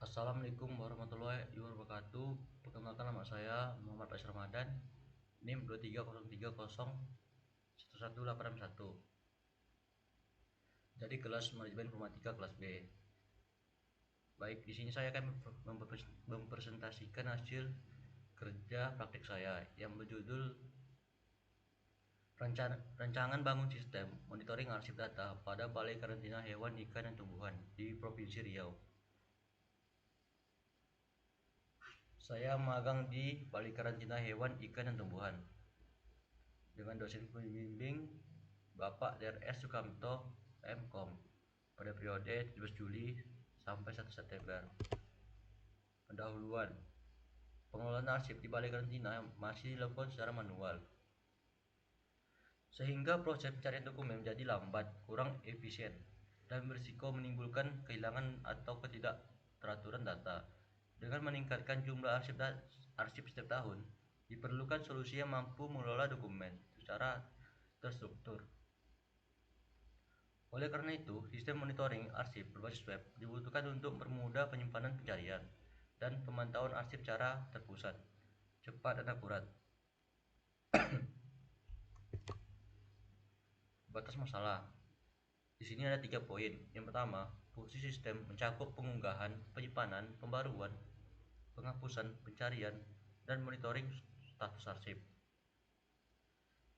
Assalamualaikum warahmatullahi wabarakatuh. Perkenalkan, nama saya Muhammad Faiz Ramadan, NIM 23030111861. Dari kelas Manajemen Informatika kelas B. Baik, di sini saya akan mempresentasikan hasil kerja praktik saya yang berjudul Rancangan Bangun Sistem Monitoring Arsip Data pada Balai Karantina Hewan, Ikan, dan Tumbuhan di Provinsi Riau. Saya magang di Balai Karantina Hewan, Ikan, dan Tumbuhan dengan dosen pembimbing Bapak Drs Sukamto Mkom pada periode 17 Juli sampai 1 September. Pendahuluan. Pengelolaan arsip di Balai Karantina masih dilakukan secara manual, sehingga proses pencarian dokumen menjadi lambat, kurang efisien, dan berisiko menimbulkan kehilangan atau ketidakteraturan data. Dengan meningkatkan jumlah arsip setiap tahun, diperlukan solusi yang mampu mengelola dokumen secara terstruktur. Oleh karena itu, sistem monitoring arsip berbasis web dibutuhkan untuk mempermudah penyimpanan pencarian dan pemantauan arsip secara terpusat, cepat, dan akurat. Batas masalah. Di sini ada 3 poin. Yang pertama, fungsi sistem mencakup pengunggahan, penyimpanan, pembaruan, penghapusan, pencarian, dan monitoring status arsip,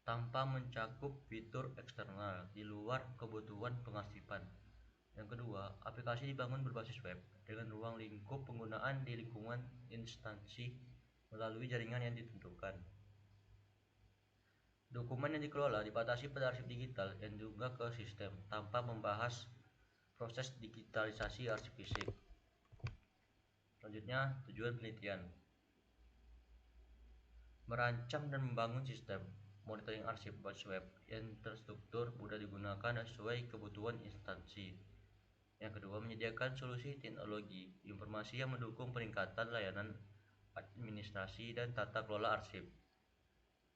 tanpa mencakup fitur eksternal di luar kebutuhan pengarsipan. Yang kedua, aplikasi dibangun berbasis web dengan ruang lingkup penggunaan di lingkungan instansi melalui jaringan yang ditentukan. Dokumen yang dikelola dibatasi pada arsip digital yang diunggah ke sistem tanpa membahas proses digitalisasi arsip fisik. Selanjutnya, tujuan penelitian. Merancang dan membangun sistem monitoring arsip berbasis web yang terstruktur, mudah digunakan dan sesuai kebutuhan instansi. Yang kedua, menyediakan solusi teknologi informasi yang mendukung peningkatan layanan administrasi dan tata kelola arsip.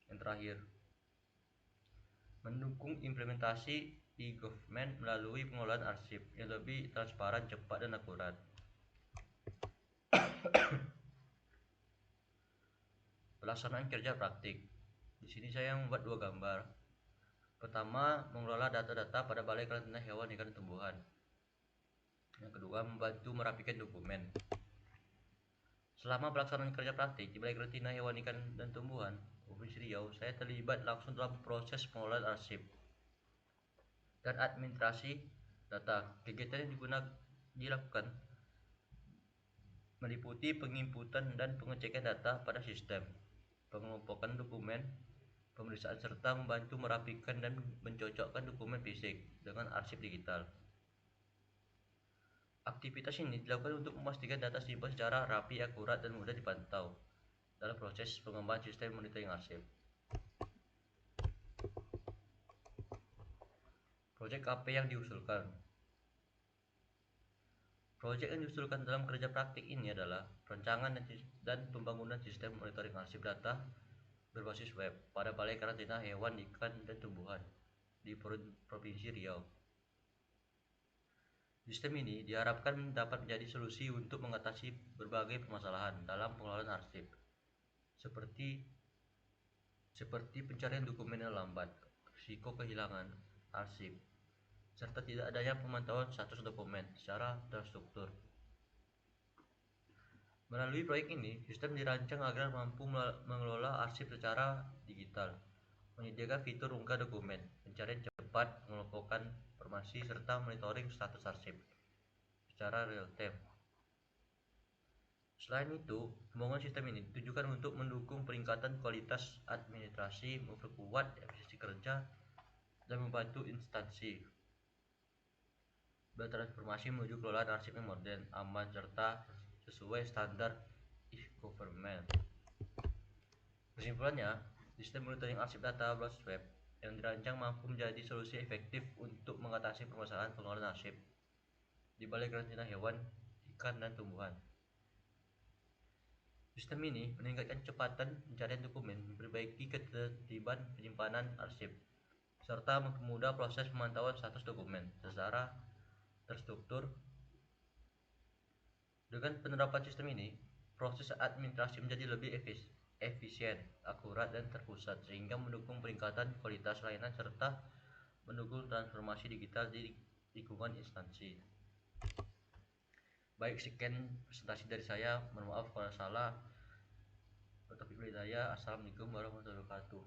Yang terakhir, mendukung implementasi e-government melalui pengelolaan arsip yang lebih transparan, cepat, dan akurat. Pelaksanaan kerja praktik. Di sini saya membuat 2 gambar. Pertama, mengelola data-data pada Balai Karantina Hewan, Ikan, dan Tumbuhan. Yang kedua, membantu merapikan dokumen. Selama pelaksanaan kerja praktik di Balai Karantina Hewan, Ikan, dan Tumbuhan Provinsi Riau, saya terlibat langsung dalam proses pengelolaan arsip dan administrasi data. Kegiatan yang dilakukan meliputi penginputan dan pengecekan data pada sistem, pengelompokan dokumen, pemeriksaan, serta membantu merapikan dan mencocokkan dokumen fisik dengan arsip digital. Aktivitas ini dilakukan untuk memastikan data simpan secara rapi, akurat, dan mudah dipantau dalam proses pengembangan sistem monitoring arsip. Proyek apa yang diusulkan? Proyek yang diusulkan dalam kerja praktik ini adalah perancangan dan pembangunan sistem monitoring arsip data berbasis web pada Balai Karantina Hewan, Ikan, dan Tumbuhan di Provinsi Riau. Sistem ini diharapkan dapat menjadi solusi untuk mengatasi berbagai permasalahan dalam pengelolaan arsip, seperti pencarian dokumen yang lambat, risiko kehilangan arsip, serta tidak adanya pemantauan status dokumen secara terstruktur. Melalui proyek ini, sistem dirancang agar mampu mengelola arsip secara digital, menyediakan fitur unggah dokumen, pencarian cepat, mengelompokkan informasi, serta monitoring status arsip secara real time. Selain itu, pembangunan sistem ini ditujukan untuk mendukung peningkatan kualitas administrasi, memperkuat efisiensi kerja, dan membantu instansi bertransformasi menuju kelolaan arsip yang modern, aman, serta sesuai standar e-government. Kesimpulannya, sistem monitoring arsip data berbasis web yang dirancang mampu menjadi solusi efektif untuk mengatasi permasalahan pengelolaan arsip di Balai Karantina Hewan, Ikan, dan Tumbuhan. Sistem ini meningkatkan kecepatan pencarian dokumen, memperbaiki ketertiban penyimpanan arsip, serta mempermudah proses pemantauan status dokumen secara terstruktur Dengan penerapan sistem ini, proses administrasi menjadi lebih efisien, akurat, dan terpusat, sehingga mendukung peningkatan kualitas layanan serta mendukung transformasi digital di lingkungan instansi. Baik, sekian presentasi dari saya. Mohon maaf kalau salah. Topik dari saya. Assalamualaikum warahmatullahi wabarakatuh.